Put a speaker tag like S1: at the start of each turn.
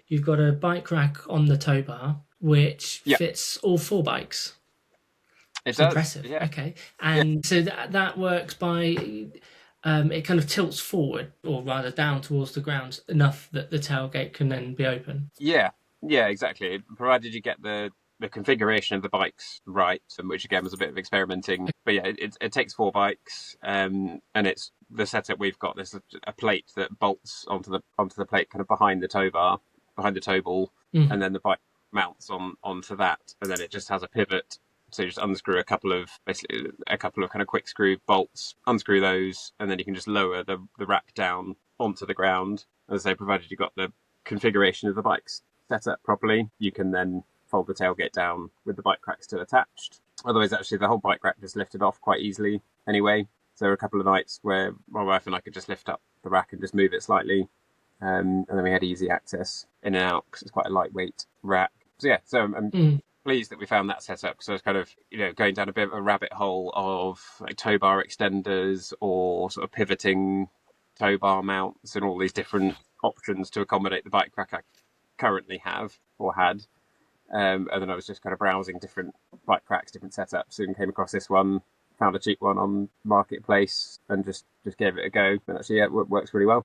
S1: you've got a bike rack on the tow bar which
S2: Yeah,
S1: fits all four bikes.
S2: it
S1: It's
S2: does.
S1: impressive.
S2: Yeah,
S1: Okay,
S2: yeah,
S1: and so that works by it kind of tilts forward, or rather down towards the ground enough that the tailgate can then be open.
S2: yeah, yeah. Exactly. Provided you get the configuration of the bikes right, and which again was a bit of experimenting. But yeah, it takes four bikes, and it's the setup we've got. There's a plate that bolts onto the plate, kind of behind the tow bar, behind the tow ball, and
S1: Mm.
S2: then the bike mounts onto that, and then it just has a pivot. So you just unscrew basically a couple of kind of quick screw bolts, unscrew those, and then you can just lower the rack down onto the ground. As I say, provided you've got the configuration of the bikes set up properly, you can then fold the tailgate down with the bike rack still attached. Otherwise, actually, the whole bike rack just lifted off quite easily anyway. So there were a couple of nights where my wife and I could just lift up the rack and just move it slightly, and then we had easy access in and out because it's quite a lightweight rack. So yeah, so I'm
S1: Mm.
S2: pleased that we found that setup because I was kind of going down a bit of a rabbit hole of like tow bar extenders or sort of pivoting tow bar mounts and all these different options to accommodate the bike rack I currently have or had. And then I was just kind of browsing different bike racks, different setups, and came across this one. Found a cheap one on Marketplace and just gave it a go. And actually, yeah, it works really well.